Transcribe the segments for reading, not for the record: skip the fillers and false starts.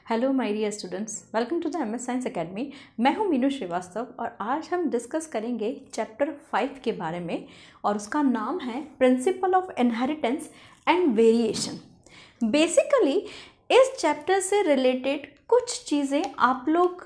Hello my dear students, welcome to the MS science academy. मैं हूं मीनू श्रीवास्तव और आज हम डिस्कस करेंगे चैप्टर 5 के बारे में और उसका नाम है principle of inheritance and variation. Basically इस चैप्टर से रिलेटेड कुछ चीज़ें आप लोग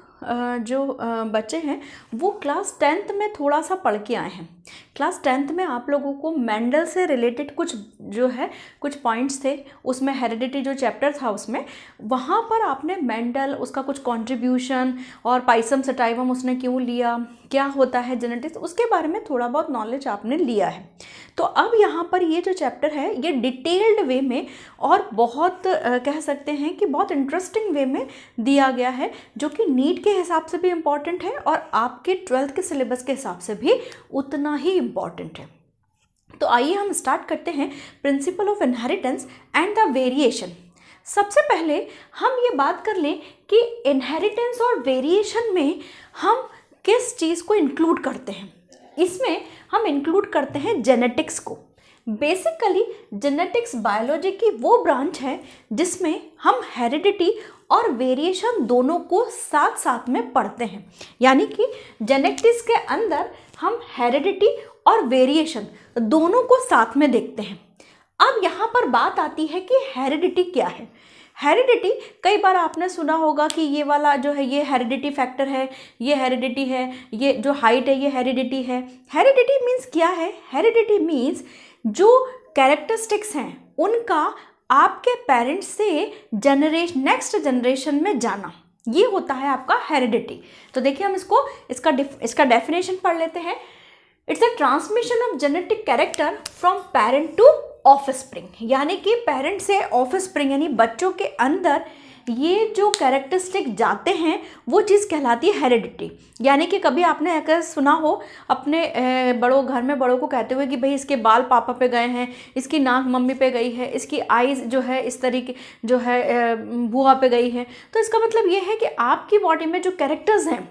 जो बच्चे हैं वो क्लास 10th में थोड़ा सा पढ़ के आए हैं। क्लास 10th में आप लोगों को मेंडल से रिलेटेड कुछ पॉइंट्स थे, उसमें हेरिडिटी जो चैप्टर था उसमें वहाँ पर आपने मेंडल, उसका कुछ कंट्रीब्यूशन और पाइसम सटाइवम उसने क्यों लिया, क्या होता है जेनेटिक्स, उसके बारे में थोड़ा बहुत नॉलेज आपने लिया है। तो अब यहाँ पर ये जो चैप्टर है ये डिटेल्ड वे में और बहुत कह सकते हैं कि बहुत इंटरेस्टिंग वे में दिया गया है, जो कि नीट के हिसाब से भी इम्पॉर्टेंट है और आपके 12th के सिलेबस के हिसाब से भी उतना ही इम्पॉर्टेंट है। तो आइए हम स्टार्ट करते हैं principle of inheritance and the variation. सबसे पहले हम ये बात कर लें कि इनहेरिटेंस और वेरिएशन में हम किस चीज़ को इंक्लूड करते हैं। इसमें हम इंक्लूड करते हैं जेनेटिक्स को। बेसिकली जेनेटिक्स बायोलॉजी की वो ब्रांच है जिसमें हम हेरिडिटी और वेरिएशन दोनों को साथ साथ में पढ़ते हैं। यानी कि जेनेटिक्स के अंदर हम हेरिडिटी और वेरिएशन दोनों को साथ में देखते हैं। अब यहाँ पर बात आती है कि हेरिडिटी क्या है। हेरिडिटी कई बार आपने सुना होगा कि ये वाला जो है ये हेरिडिटी फैक्टर है, ये हेरिडिटी है, ये जो हाइट है ये हेरिडिटी है। हेरिडिटी मीन्स क्या है? हेरिडिटी मीन्स जो कैरेक्टरिस्टिक्स हैं उनका आपके पेरेंट्स से नेक्स्ट जनरेशन में जाना, ये होता है आपका हेरिडिटी। तो देखिए हम इसका डेफिनेशन पढ़ लेते हैं। It's a transmission of genetic character from parent to offspring, यानी कि पेरेंट से ऑफस्प्रिंग यानी बच्चों के अंदर ये जो कैरेक्टरिस्टिक जाते हैं वो चीज़ कहलाती है हेरिडिटी। यानी कि कभी आपने अगर सुना हो अपने घर में बड़ों को कहते हुए कि भाई इसके बाल पापा पे गए हैं, इसकी नाक मम्मी पे गई है, इसकी आईज जो है इस तरीके जो है बुआ पे गई है। तो इसका मतलब ये है कि आपकी बॉडी में जो कैरेक्टर्स हैं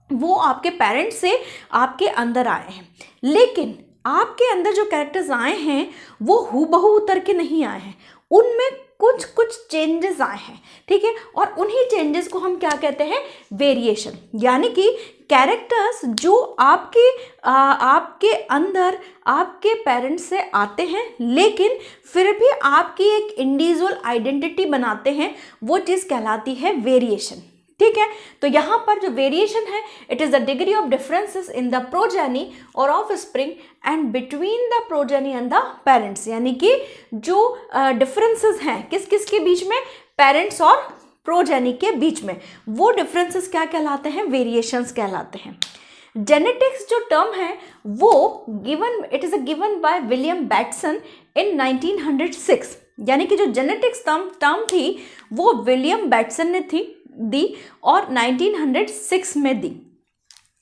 वो आपके पेरेंट्स से आपके अंदर आए हैं, लेकिन आपके अंदर जो कैरेक्टर्स आए हैं वो हूबहू उतर के नहीं आए हैं, उनमें कुछ चेंजेस आए हैं, ठीक है। और उन्हीं चेंजेस को हम क्या कहते हैं? वेरिएशन। यानी कि कैरेक्टर्स जो आपके अंदर आपके पेरेंट्स से आते हैं लेकिन फिर भी आपकी एक इंडिविजुअल आइडेंटिटी बनाते हैं, वो चीज़ कहलाती है वेरिएशन, ठीक है। तो यहाँ पर जो वेरिएशन है it is the degree of differences in the progeny और offspring and between the progeny and the parents. यानी कि जो डिफरेंसेस हैं किस किस के बीच में? पेरेंट्स और प्रोजेनी के बीच में, वो डिफरेंसेस क्या कहलाते हैं? वेरिएशंस कहलाते हैं। जेनेटिक्स जो टर्म है वो it is given by William Bateson in 1906। यानी कि जो जेनेटिक्स टर्म थी वो विलियम बैटसन ने दी और 1906 में दी।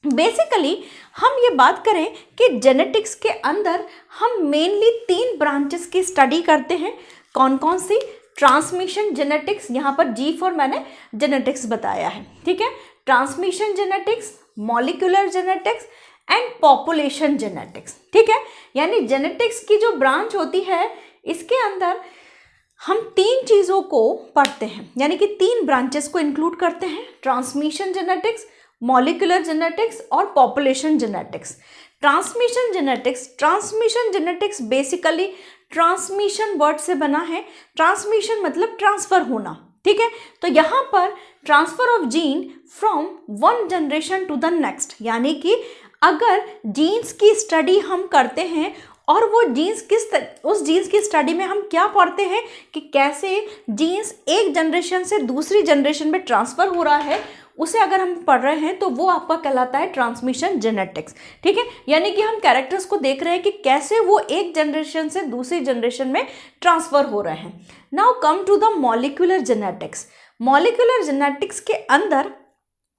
बेसिकली हम ये बात करें कि जेनेटिक्स के अंदर हम मेनली 3 ब्रांचेस की स्टडी करते हैं। कौन कौन सी? ट्रांसमिशन जेनेटिक्स, यहाँ पर जी फॉर मैंने जेनेटिक्स बताया है, ठीक है। Transmission genetics, molecular genetics and population genetics, ठीक है। यानी जेनेटिक्स की जो ब्रांच होती है इसके अंदर हम 3 चीज़ों को पढ़ते हैं, यानी कि 3 ब्रांचेस को इंक्लूड करते हैं। ट्रांसमिशन जेनेटिक्स, मॉलिक्यूलर जेनेटिक्स और population genetics. Transmission genetics basically transmission word से बना है। ट्रांसमिशन मतलब ट्रांसफर होना, ठीक है। तो यहाँ पर transfer of gene from one generation to the next, यानी कि अगर जीन्स की स्टडी हम करते हैं और वो उस जीन्स की स्टडी में हम क्या पढ़ते हैं कि कैसे जीन्स एक जनरेशन से दूसरी जनरेशन में ट्रांसफ़र हो रहा है, उसे अगर हम पढ़ रहे हैं तो वो आपका कहलाता है ट्रांसमिशन जेनेटिक्स, ठीक है। यानी कि हम कैरेक्टर्स को देख रहे हैं कि कैसे वो एक जनरेशन से दूसरी जनरेशन में ट्रांसफ़र हो रहे हैं। Now come to the molecular genetics. Molecular genetics के अंदर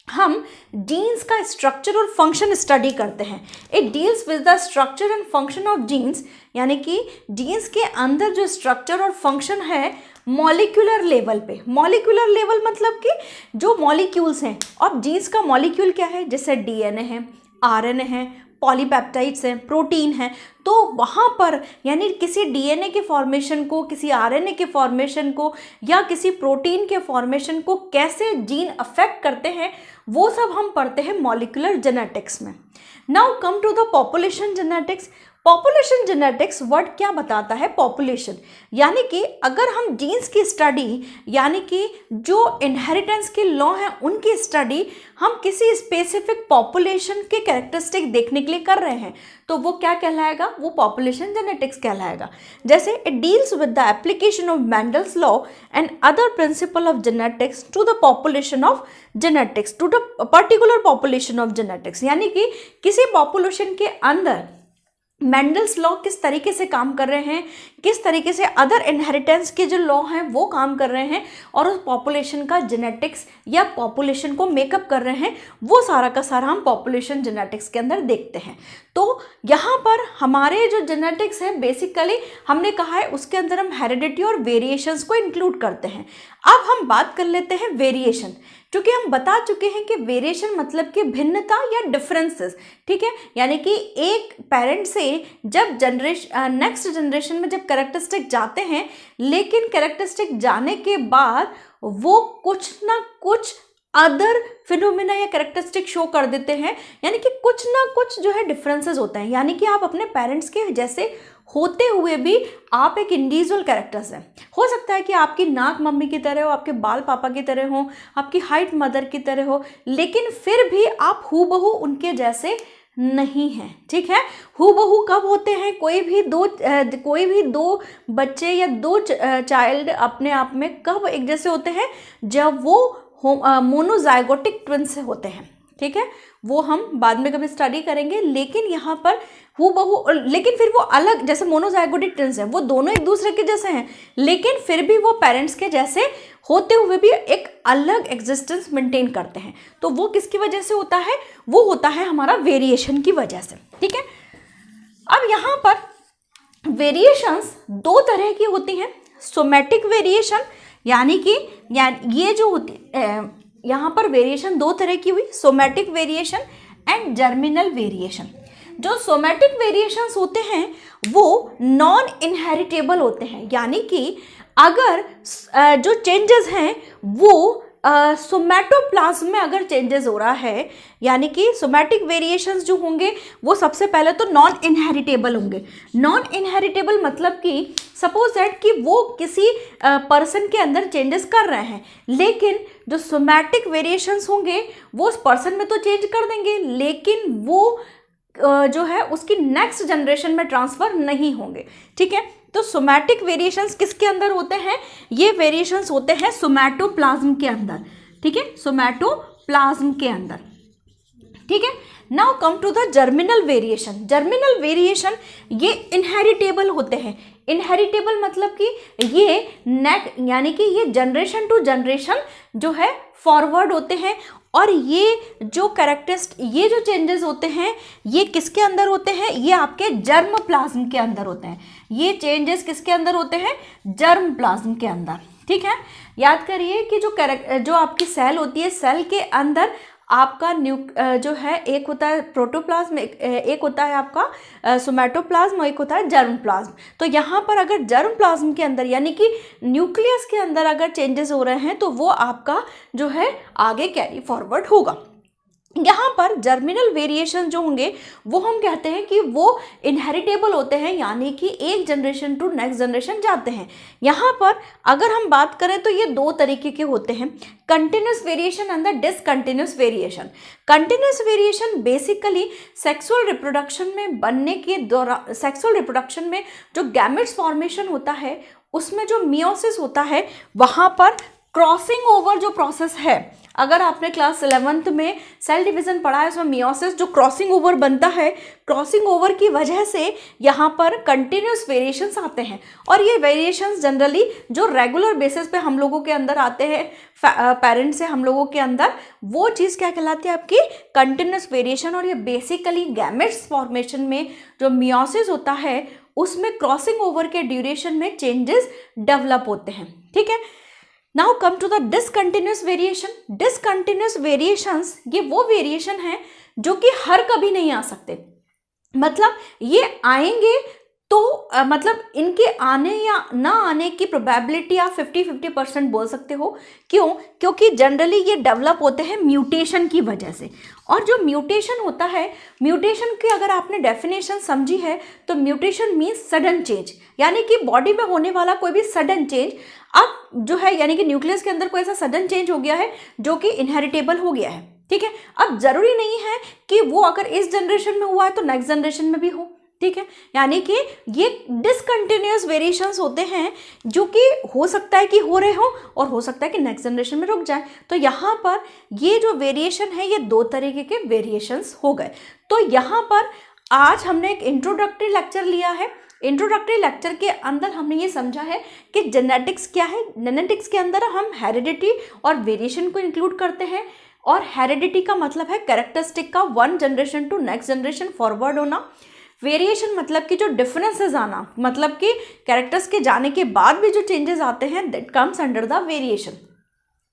हम जीन्स का स्ट्रक्चर और फंक्शन स्टडी करते हैं। It deals with the structure and function of genes, यानी कि जीन्स के अंदर जो स्ट्रक्चर और फंक्शन है मॉलिक्यूलर लेवल पे। मॉलिक्यूलर लेवल मतलब कि जो मॉलिक्यूल्स हैं, और जीन्स का मॉलिक्यूल क्या है? जैसे डीएनए है, आरएनए है, पॉलीपेप्टाइड्स हैं, प्रोटीन है, तो वहाँ पर यानी किसी डीएनए के फॉर्मेशन को, किसी आरएनए के फॉर्मेशन को या किसी प्रोटीन के फॉर्मेशन को कैसे जीन अफेक्ट करते हैं, वो सब हम पढ़ते हैं मॉलिक्यूलर जेनेटिक्स में। Now come to the population genetics. Population genetics word क्या बताता है? पॉपुलेशन, यानी कि अगर हम जीन्स की स्टडी, यानी कि जो इनहेरिटेंस के लॉ हैं उनकी स्टडी हम किसी स्पेसिफिक पॉपुलेशन के कैरेक्टरिस्टिक देखने के लिए कर रहे हैं, तो वो क्या कहलाएगा? वो पॉपुलेशन जेनेटिक्स कहलाएगा। जैसे it deals with the application of Mendel's law and other principle of genetics to the population of genetics, to the particular population of genetics, यानी कि किसी पॉपुलेशन के अंदर मैंडल्स लॉ किस तरीके से काम कर रहे हैं, किस तरीके से अदर इनहेरिटेंस के जो लॉ हैं वो काम कर रहे हैं, और उस पॉपुलेशन का जेनेटिक्स या पॉपुलेशन को मेकअप कर रहे हैं, वो सारा का सारा हम पॉपुलेशन जेनेटिक्स के अंदर देखते हैं। तो यहाँ पर हमारे जो जेनेटिक्स है बेसिकली हमने कहा है उसके अंदर हम हेरिडिटी और वेरिएशंस को इंक्लूड करते हैं। अब हम बात कर लेते हैं वेरिएशन, क्योंकि हम बता चुके हैं कि वेरिएशन मतलब कि भिन्नता या डिफरेंसेस, ठीक है, यानी कि एक पेरेंट से जब नेक्स्ट जनरेशन में जब कैरेक्टरिस्टिक जाते हैं, लेकिन कैरेक्टरिस्टिक जाने के बाद वो कुछ ना कुछ अदर फिनोमिना या कैरेक्टरिस्टिक शो कर देते हैं, यानी कि कुछ ना कुछ जो है डिफरेंसेस होते हैं, यानी कि आप अपने पेरेंट्स के जैसे होते हुए भी आप एक इंडिविजुअल कैरेक्टर्स हैं। हो सकता है कि आपकी नाक मम्मी की तरह हो, आपके बाल पापा की तरह हो, आपकी हाइट मदर की तरह हो, लेकिन फिर भी आप हूबहू उनके जैसे नहीं हैं, ठीक है। हूबहू कब होते हैं? कोई भी दो बच्चे या दो चाइल्ड अपने आप में कब एक जैसे होते हैं? जब वो मोनोजाइगोटिक ट्विन्स होते हैं, ठीक है, वो हम बाद में कभी स्टडी करेंगे। लेकिन यहाँ पर हूबहू, लेकिन फिर वो अलग, जैसे मोनोजाइगोटिक ट्विन्स हैं वो दोनों एक दूसरे के जैसे हैं, लेकिन फिर भी वो पेरेंट्स के जैसे होते हुए भी एक अलग एग्जिस्टेंस मेंटेन करते हैं। तो वो किसकी वजह से होता है? वो होता है हमारा वेरिएशन की वजह से, ठीक है। अब यहाँ पर वेरिएशंस दो तरह की होती हैं। सोमैटिक वेरिएशन, यानी कि ये जो होती यहाँ पर वेरिएशन दो तरह की हुई, somatic variation and germinal variation. जो सोमैटिक वेरिएशंस होते हैं वो नॉन इनहेरिटेबल होते हैं, यानी कि अगर जो चेंजेस हैं वो सोमैटोप्लाज्म में अगर चेंजेस हो रहा है, यानी कि सोमैटिक वेरिएशंस जो होंगे वो सबसे पहले तो नॉन इनहेरिटेबल होंगे। नॉन इनहेरिटेबल मतलब कि सपोज दैट कि वो किसी पर्सन के अंदर चेंजेस कर रहे हैं, लेकिन जो सोमैटिक वेरिएशंस होंगे वो उस पर्सन में तो चेंज कर देंगे, लेकिन वो जो है उसकी नेक्स्ट जनरेशन में ट्रांसफर नहीं होंगे, ठीक है। तो सोमैटिक वेरिएशंस किसके अंदर होते हैं? ये वेरिएशंस होते हैं सोमैटोप्लाज्म के अंदर, ठीक है, सोमैटोप्लाज्म के अंदर, ठीक है। Now come to the germinal variation. Germinal variation ये इनहेरिटेबल होते हैं। इनहेरिटेबल मतलब कि ये यानी कि ये जनरेशन टू जनरेशन जो है फॉरवर्ड होते हैं, और ये जो चेंजेस होते हैं ये किसके अंदर होते हैं? ये आपके जर्म प्लाज्म के अंदर होते हैं। ये चेंजेस किसके अंदर होते हैं? जर्म प्लाज्म के अंदर, ठीक है। याद करिए कि जो आपकी सेल होती है, सेल के अंदर आपका जो है एक होता है प्रोटोप्लाज्म, एक होता है आपका सोमैटोप्लाज्म, और एक होता है जर्म प्लाज्म। तो यहाँ पर अगर जर्म प्लाज्म के अंदर यानी कि न्यूक्लियस के अंदर अगर चेंजेस हो रहे हैं तो वो आपका जो है आगे कैरी फॉरवर्ड होगा। यहाँ पर जर्मिनल वेरिएशन जो होंगे वो हम कहते हैं कि वो इनहेरिटेबल होते हैं, यानी कि एक जनरेशन टू नेक्स्ट जनरेशन जाते हैं। यहाँ पर अगर हम बात करें तो ये दो तरीके के होते हैं, continuous variation and the discontinuous variation. Continuous variation basically sexual reproduction में बनने के दौरान, सेक्सुअल रिप्रोडक्शन में जो गैमेट्स फॉर्मेशन होता है उसमें जो मियोसिस होता है वहाँ पर क्रॉसिंग ओवर जो प्रोसेस है, अगर आपने क्लास 11th में सेल डिवीजन पढ़ा है उसमें मियोसिस जो क्रॉसिंग ओवर बनता है, क्रॉसिंग ओवर की वजह से यहाँ पर कंटिन्यूस वेरिएशंस आते हैं। और ये वेरिएशंस जनरली जो रेगुलर बेसिस पे हम लोगों के अंदर आते हैं, पेरेंट्स से हम लोगों के अंदर, वो चीज़ क्या कहलाती है? आपकी कंटिन्यूस वेरिएशन। और ये बेसिकली गैमेट्स फॉर्मेशन में जो मियोसिस होता है उसमें क्रॉसिंग ओवर के ड्यूरेशन में चेंजेस डेवलप होते हैं, ठीक है। Now come to the discontinuous variation. Discontinuous variations ये वो वेरिएशन हैं जो कि हर कभी नहीं आ सकते। मतलब ये आएंगे तो मतलब इनके आने या ना आने की प्रोबेबिलिटी आप 50-50% बोल सकते हो। क्यों? क्योंकि जनरली ये डेवलप होते हैं म्यूटेशन की वजह से। और जो म्यूटेशन होता है, म्यूटेशन की अगर आपने डेफिनेशन समझी है तो म्यूटेशन मीन्स सडन चेंज, यानी कि बॉडी में होने वाला कोई भी सडन चेंज अब जो है, यानी कि न्यूक्लियस के अंदर कोई ऐसा सडन चेंज हो गया है जो कि इनहेरिटेबल हो गया है। ठीक है, अब जरूरी नहीं है कि वो अगर इस जनरेशन में हुआ है तो नेक्स्ट जनरेशन में भी हो। ठीक है, यानी कि ये डिसकंटिन्यूअस वेरिएशंस होते हैं जो कि हो सकता है कि हो रहे हो और हो सकता है कि नेक्स्ट जनरेशन में रुक जाए। तो यहाँ पर ये जो वेरिएशन है ये दो तरीके के वेरिएशंस हो गए। तो यहाँ पर आज हमने एक इंट्रोडक्टरी लेक्चर लिया है। इंट्रोडक्टरी लेक्चर के अंदर हमने ये समझा है कि जेनेटिक्स क्या है। जेनेटिक्स के अंदर हम हेरिडिटी और वेरिएशन को इंक्लूड करते हैं, और हेरिडिटी का मतलब है कैरेक्टरिस्टिक का one generation to next generation forward होना। वेरिएशन मतलब कि जो डिफरेंसेस आना, मतलब कि कैरेक्टर्स के जाने के बाद भी जो चेंजेस आते हैं, that comes under the variation.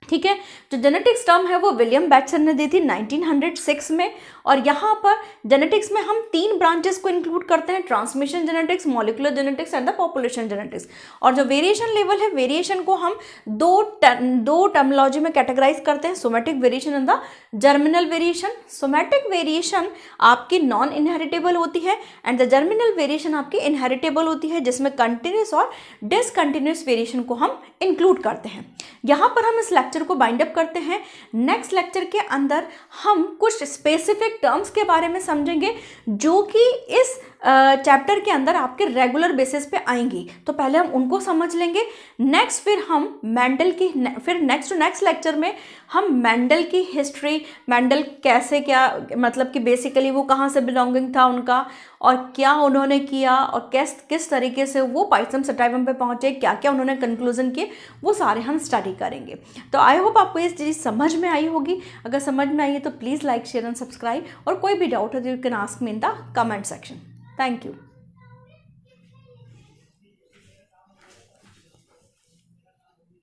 ठीक है, जो जेनेटिक्स टर्म है वो विलियम बैचर ने दी थी 1906 में। और यहाँ पर जेनेटिक्स में हम तीन ब्रांचेस को इंक्लूड करते हैं, transmission genetics, molecular genetics and the population genetics. और जो वेरिएशन लेवल है, वेरिएशन को हम दो टर्मिनोलॉजी में कैटेगराइज करते हैं, somatic variation and the germinal variation. Somatic variation आपकी नॉन इनहेरिटेबल होती है एंड द जर्मिनल वेरिएशन आपकी इनहेरिटेबल होती है, जिसमें कंटिन्यूस और डिसकंटिन्यूस वेरिएशन को हम इंक्लूड करते हैं। यहाँ पर हम इस लेक्चर को बाइंड अप करते हैं। नेक्स्ट लेक्चर के अंदर हम कुछ स्पेसिफिक टर्म्स के बारे में समझेंगे जो कि इस चैप्टर के अंदर आपके रेगुलर बेसिस पे आएंगी। तो पहले हम उनको समझ लेंगे। नेक्स्ट फिर हम मेंडल की, फिर नेक्स्ट लेक्चर में हम मेंडल की हिस्ट्री, मेंडल कैसे, क्या मतलब कि बेसिकली वो कहाँ से बिलोंगिंग था उनका, और क्या उन्होंने किया, और किस तरीके से वो पाइथम सटाइवम पे पहुँचे, क्या क्या उन्होंने कंक्लूजन किए, वो सारे हम स्टडी करेंगे। तो आई होप आपको ये चीज़ समझ में आई होगी। अगर समझ में आई है तो please like, share and subscribe, और कोई भी डाउट है तो you can ask me in the comment section. Thank you.